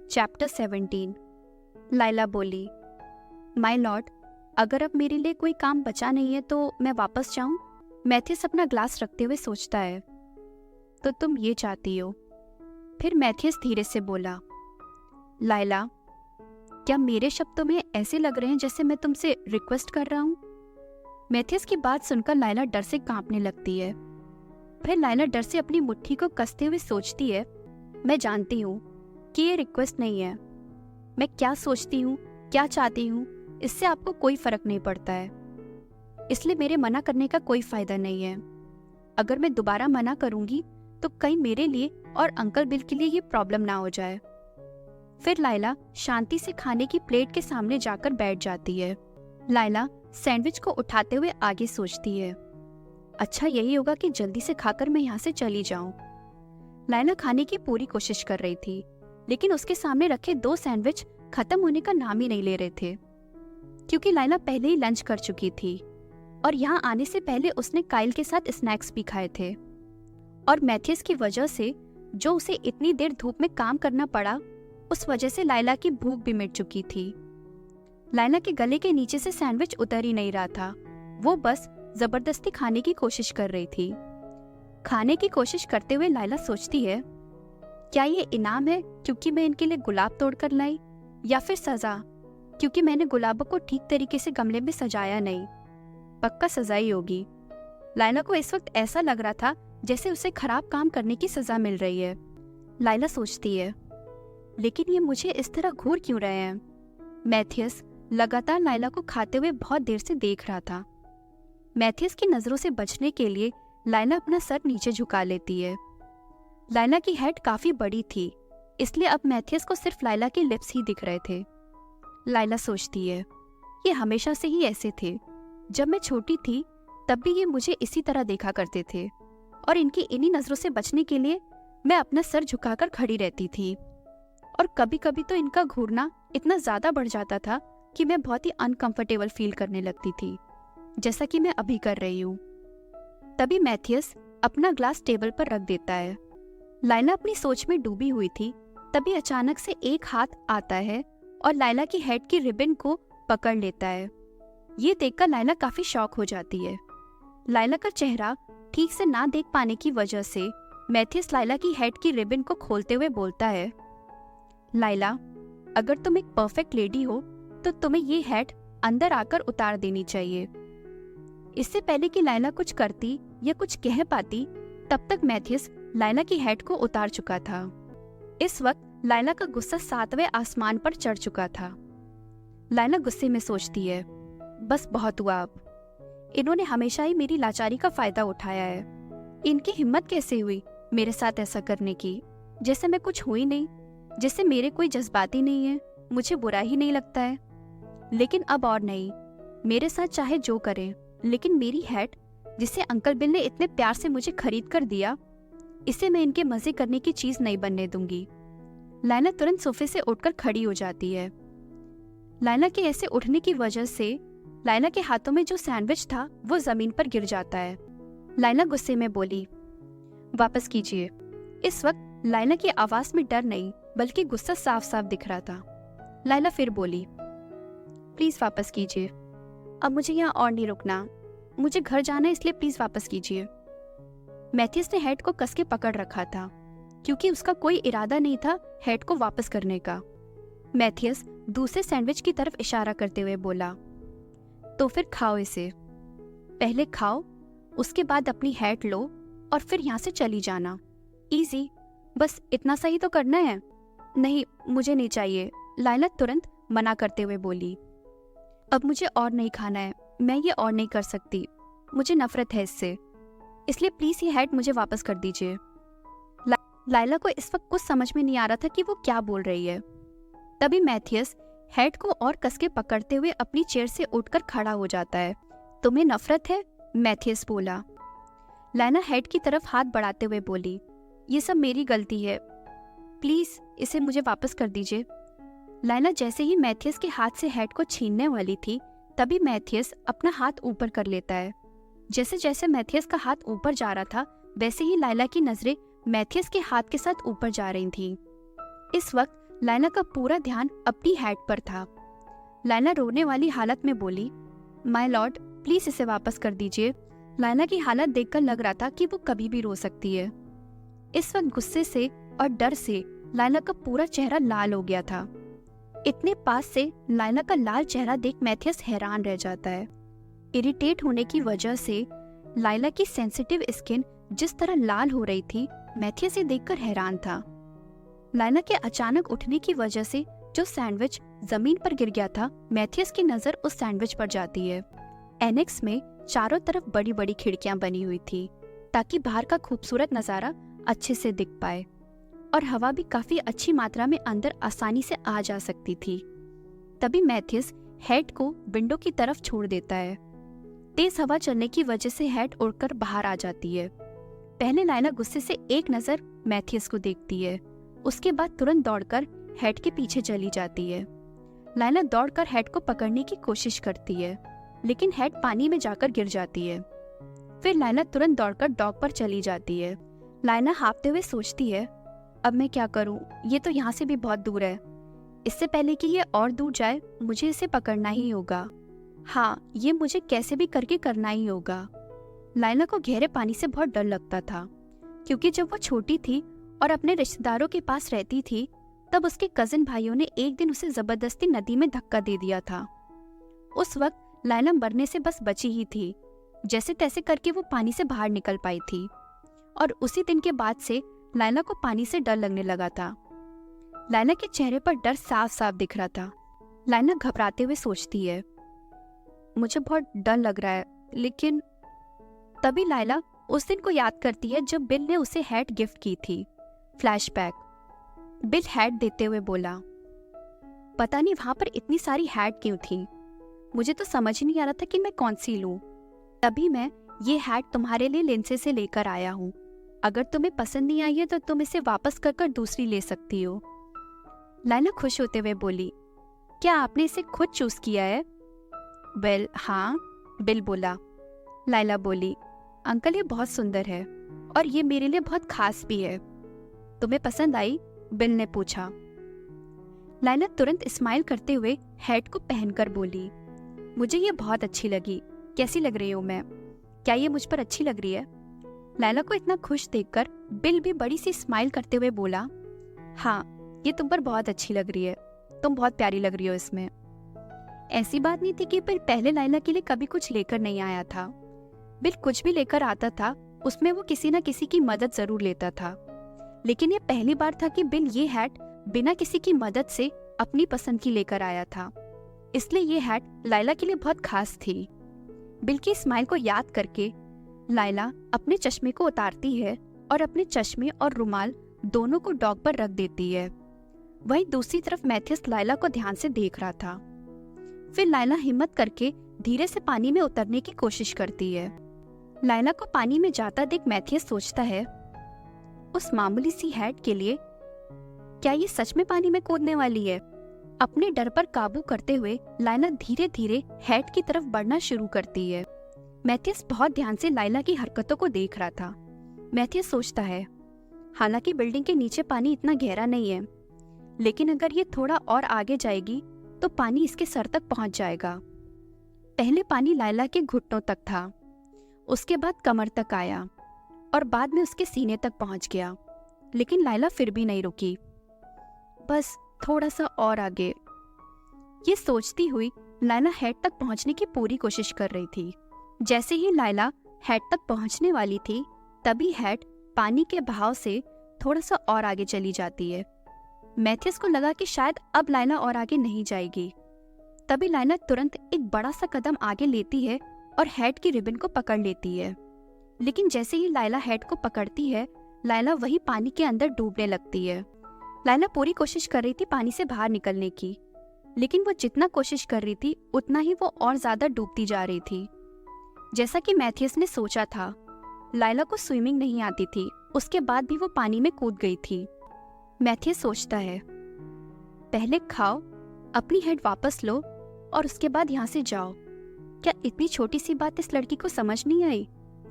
Chapter 17। Laila बोली, my Lord, अगर अब मेरे लिए कोई काम बचा नहीं है तो मैं वापस जाऊं? मैथियस अपना ग्लास रखते हुए सोचता है। तो तुम ये चाहती हो? फिर मैथियस धीरे से बोला, लाइला, क्या मेरे शब्दों में ऐसे लग रहे हैं जैसे मैं तुमसे रिक्वेस्ट कर रहा हूं? मैथियस की बात सुनकर लाइला डर से कांपने लगती है। फिर लाइला डर से अपनी मुट्ठी को कसते हुए सोचती है, मैं जानती हूँ कि ये रिक्वेस्ट नहीं है। मैं क्या सोचती हूँ, क्या चाहती हूँ, इससे आपको कोई फर्क नहीं पड़ता है, इसलिए मेरे मना करने का कोई फायदा नहीं है। अगर मैं दोबारा मना करूंगी तो कहीं मेरे लिए और अंकल बिल के लिए ये प्रॉब्लम ना हो जाए। फिर लाइला शांति से खाने की प्लेट के सामने जाकर बैठ जाती है। लाइला सैंडविच को उठाते हुए आगे सोचती है, अच्छा यही होगा कि जल्दी से खाकर मैं यहाँ से चली जाऊं। लाइला खाने की पूरी कोशिश कर रही थी, लेकिन उसके सामने रखे 2 सैंडविच खत्म होने का नाम ही नहीं ले रहे थे, क्योंकि लाइला पहले ही लंच कर चुकी थी और यहाँ आने से पहले उसने काइल के साथ स्नैक्स भी खाए थे। और मैथियस की वजह से जो उसे इतनी देर धूप में काम करना पड़ा, उस वजह से लाइला की भूख भी मिट चुकी थी। लाइला के गले के नीचे से सैंडविच उतर ही नहीं रहा था, वो बस जबरदस्ती खाने की कोशिश कर रही थी। खाने की कोशिश करते हुए लाइला सोचती है, क्या ये इनाम है क्योंकि मैं इनके लिए गुलाब तोड़कर लाई, या फिर सजा क्योंकि मैंने गुलाबों को ठीक तरीके से गमले में सजाया नहीं? पक्का सजा ही होगी। लाइला को इस वक्त ऐसा लग रहा था जैसे उसे खराब काम करने की सजा मिल रही है। लाइला सोचती है, लेकिन ये मुझे इस तरह घूर क्यों रहे हैं? मैथियस लगातार लाइला को खाते हुए बहुत देर से देख रहा था। मैथियस की नजरों से बचने के लिए लाइला अपना सर नीचे झुका लेती है। लाइला की हेड काफी बड़ी थी, इसलिए अब मैथियस को सिर्फ लाइला के लिप्स ही दिख रहे थे। लाइला सोचती है, ये हमेशा से ही ऐसे थे। जब मैं छोटी थी तब भी ये मुझे इसी तरह देखा करते थे, और इनकी इन्हीं नजरों से बचने के लिए मैं अपना सर झुकाकर खड़ी रहती थी। और कभी कभी तो इनका घूरना इतना ज्यादा बढ़ जाता था कि मैं बहुत ही अनकंफर्टेबल फील करने लगती थी, जैसा कि मैं अभी कर रही हूँ। तभी मैथियस अपना ग्लास टेबल पर रख देता है। लाइला अपनी सोच में डूबी हुई थी, तभी अचानक से एक हाथ आता है और लाइला की हेड की रिबन को पकड़ लेता है। ये देखकर लाइला काफी शॉक हो जाती है। लाइला का चेहरा ठीक से ना देख पाने की वजह से मैथियस लाइला की हेड की रिबन को खोलते हुए बोलता है, लाइला, अगर तुम एक परफेक्ट लेडी हो तो तुम्हें ये हेड अंदर आकर उतार देनी चाहिए। इससे पहले कि लाइला कुछ करती या कुछ कह पाती, तब तक मैथियस लाइला की हेड को उतार चुका था। इस वक्त लाइला का गुस्सा 7वें आसमान पर चढ़ चुका था। लाइला गुस्से में सोचती है, बस बहुत हुआ अब। इन्होंने हमेशा ही मेरी लाचारी का फायदा उठाया है। इनकी हिम्मत कैसे हुई मेरे साथ ऐसा करने की, जैसे मैं कुछ हुई नहीं, जैसे मेरे कोई जज्बात ही नहीं है, मुझे बुरा ही नहीं लगता है। लेकिन अब और नहीं, मेरे साथ चाहे जो करें, लेकिन मेरी हेड, जिसे अंकल बिल ने इतने प्यार से मुझे खरीद कर दिया, इसे मैं इनके मजे करने की चीज नहीं बनने दूंगी। लाइला तुरंत सोफे से उठकर खड़ी हो जाती है। लाइला के ऐसे उठने की वजह से लाइला के हाथों में जो सैंडविच था वो जमीन पर गिर जाता है। लाइला गुस्से में बोली, वापस कीजिए। इस वक्त लाइला की आवाज में डर नहीं बल्कि गुस्सा साफ साफ दिख रहा था। लाइला फिर बोली, प्लीज वापस कीजिए, अब मुझे यहाँ और नहीं रुकना, मुझे घर जाना है, इसलिए प्लीज वापस कीजिए। मैथियस ने हेड को कस के पकड़ रखा था, क्योंकि उसका कोई इरादा नहीं था हेड को वापस करने का। मैथियस दूसरे सैंडविच की तरफ इशारा करते हुए बोला, तो फिर खाओ इसे। पहले खाओ, उसके बाद अपनी हेड लो और फिर यहाँ से चली जाना। इजी, बस इतना सही तो करना है। नहीं, मुझे नहीं चाहिए, लाइला तुरंत मना करते हुए बोली। अब मुझे और नहीं खाना है, मैं ये और नहीं कर सकती, मुझे नफरत है इससे, इसलिए प्लीज ये हेड मुझे वापस कर दीजिए। लाइला को इस वक्त कुछ समझ में नहीं आ रहा था कि वो क्या बोल रही है। तभी मैथियस हेड को और कस के पकड़ते हुए अपनी चेयर से उठकर खड़ा हो जाता है। तुम्हें नफरत है? मैथियस बोला। लाइला हेड की तरफ हाथ बढ़ाते हुए बोली, ये सब मेरी गलती है, प्लीज इसे मुझे वापस कर दीजिए। लाइला जैसे ही मैथियस के हाथ से हेड को छीनने वाली थी, तभी मैथियस अपना हाथ ऊपर कर लेता है। जैसे जैसे मैथियस का हाथ ऊपर जा रहा था, वैसे ही लाइला की नजरें मैथियस के हाथ के साथ ऊपर जा रही थीं। इस वक्त लाइला का पूरा ध्यान अपनी हैट पर था। लाइला रोने वाली हालत में बोली, माय लॉर्ड प्लीज इसे वापस कर दीजिए। लाइला की हालत देखकर लग रहा था कि वो कभी भी रो सकती है। इस वक्त गुस्से से और डर से लाइला का पूरा चेहरा लाल हो गया था। इतने पास से लाइला का लाल चेहरा देख मैथियस हैरान रह जाता है। इरिटेट होने की वजह से लाइला की सेंसिटिव स्किन जिस तरह लाल हो रही थी, मैथियस ये देखकर हैरान था। लाइला के अचानक उठने की वजह से जो सैंडविच जमीन पर गिर गया था, मैथियस की नजर उस सैंडविच पर जाती है। एनेक्स में चारों तरफ बड़ी बड़ी खिड़कियां बनी हुई थी ताकि बाहर का खूबसूरत नजारा अच्छे से दिख पाए और हवा भी काफी अच्छी मात्रा में अंदर आसानी से आ जा सकती थी। तभी मैथियस हेड को विंडो की तरफ छोड़ देता है। तेज हवा चलने की वजह से हेड उड़कर बाहर आ जाती है। पहले लाइला गुस्से से एक नजर मैथियस को देखती है, उसके बाद तुरंत दौड़कर हेड के पीछे चली जाती है। लाइला दौड़कर हेड को पकड़ने की कोशिश करती है, लेकिन हेड पानी में जाकर गिर जाती है। फिर लाइला तुरंत दौड़कर डॉग पर चली जाती है। लाइला हाँफते हुए सोचती है, अब मैं क्या करूं? ये तो यहाँ से भी बहुत दूर है। इससे पहले कि ये और दूर जाए, मुझे इसे पकड़ना ही होगा। हाँ, ये मुझे कैसे भी करके करना ही होगा। लाइला को गहरे पानी से बहुत डर लगता था, क्योंकि जब वो छोटी थी और अपने रिश्तेदारों के पास रहती थी, तब उसके कजिन भाइयों ने एक दिन उसे जबरदस्ती नदी में धक्का दे दिया था। उस वक्त लाइला मरने से बस बची ही थी। जैसे तैसे करके वो पानी से बाहर निकल पाई थी और उसी दिन के बाद से लाइला को पानी से डर लगने लगा था। लाइला के चेहरे पर डर साफ साफ दिख रहा था। लाइला घबराते हुए सोचती है, मुझे बहुत डर लग रहा है। लेकिन तभी लाइला उस दिन को याद करती है जब बिल ने उसे हैट गिफ्ट की थी। फ्लैशबैक। बिल हैट देते हुए बोला, पता नहीं वहां पर इतनी सारी हैट क्यों थी। मुझे तो समझ नहीं आ रहा था कि मैं कौन सी लूं। तभी मैं ये हैट तुम्हारे लिए लेंसे से लेकर आया हूँ। अगर तुम्हें पसंद नहीं आई है तो तुम इसे वापस कर दूसरी ले सकती हो। लाइला खुश होते हुए बोली, क्या आपने इसे खुद चूज किया है? वेल हाँ, बिल बोला। लाइला बोली, अंकल ये बहुत सुंदर है और ये मेरे लिए बहुत खास भी है। तुम्हें पसंद आई? बिल ने पूछा। लाइला तुरंत स्माइल करते हुए हैट को पहनकर बोली, मुझे ये बहुत अच्छी लगी। कैसी लग रही हूँ मैं? क्या ये मुझ पर अच्छी लग रही है? लाइला को इतना खुश देखकर बिल भी बड़ी सी स्माइल करते हुए बोला, हाँ ये तुम पर बहुत अच्छी लग रही है। तुम बहुत प्यारी लग रही हो इसमें। ऐसी बात नहीं थी कि बिल पहले लाइला के लिए कभी कुछ लेकर नहीं आया था। बिल कुछ भी लेकर आता था उसमें वो किसी न किसी की मदद जरूर लेता था। लेकिन ये पहली बार था कि बिल ये हैट बिना किसी की मदद से अपनी पसंद की लेकर आया था। इसलिए ये हैट लाइला के लिए बहुत खास थी। बिल की स्माइल को याद करके लाइला अपने चश्मे को उतारती है और अपने चश्मे और रुमाल दोनों को डॉग पर रख देती है। वहीं दूसरी तरफ मैथियस लाइला को ध्यान से देख रहा था। फिर लाइला हिम्मत करके धीरे से पानी में उतरने की कोशिश करती है। लाइला को पानी में जाता देख मैथियस सोचता है, उस मामूली सी हैट के लिए क्या ये सच में पानी में कूदने वाली है? अपने डर पर काबू करते हुए लाइला धीरे धीरे हैट की तरफ बढ़ना शुरू करती है। मैथियस बहुत ध्यान से लाइला की हरकतों को देख रहा था। मैथियस सोचता है, हालांकि बिल्डिंग के नीचे पानी इतना गहरा नहीं है, लेकिन अगर ये थोड़ा और आगे जाएगी तो पानी इसके सर तक पहुंच जाएगा। पहले पानी लाइला के घुटनों तक था, उसके बाद कमर तक आया और बाद में उसके सीने तक पहुंच गया। लेकिन लाइला फिर भी नहीं रुकी, बस थोड़ा सा और आगे। ये सोचती हुई लाइला हेड तक पहुंचने की पूरी कोशिश कर रही थी। जैसे ही लाइला हेड तक पहुंचने वाली थी, तभी हेड पानी के बहाव से थोड़ा सा और आगे चली जाती है। मैथियस को लगा कि शायद अब लाइला और आगे नहीं जाएगी। तभी लाइला तुरंत एक बड़ा सा कदम आगे लेती है और हेड की रिबन को पकड़ लेती है। लेकिन जैसे ही लाइला हेड को पकड़ती है, लाइला वही पानी के अंदर डूबने लगती है। लाइला पूरी कोशिश कर रही थी पानी से बाहर निकलने की, लेकिन वो जितना कोशिश कर रही थी उतना ही वो और ज्यादा डूबती जा रही थी। जैसा कि मैथियस ने सोचा था, लाइला को स्विमिंग नहीं आती थी, उसके बाद भी वो पानी में कूद गई थी। मैथियस सोचता है, पहले खाओ, अपनी हेड वापस लो और उसके बाद यहाँ से जाओ। क्या इतनी छोटी सी बात इस लड़की को समझ नहीं आई?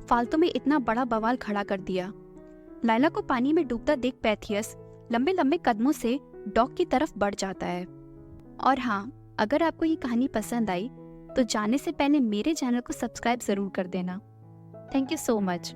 फालतू में इतना बड़ा बवाल खड़ा कर दिया। लाइला को पानी में डूबता देख मैथियस लंबे लंबे कदमों से डॉग की तरफ बढ़ जाता है। और हाँ, अगर आपको ये कहानी पसंद आई तो जाने से पहले मेरे चैनल को सब्सक्राइब ज़रूर कर देना। Thank you so much.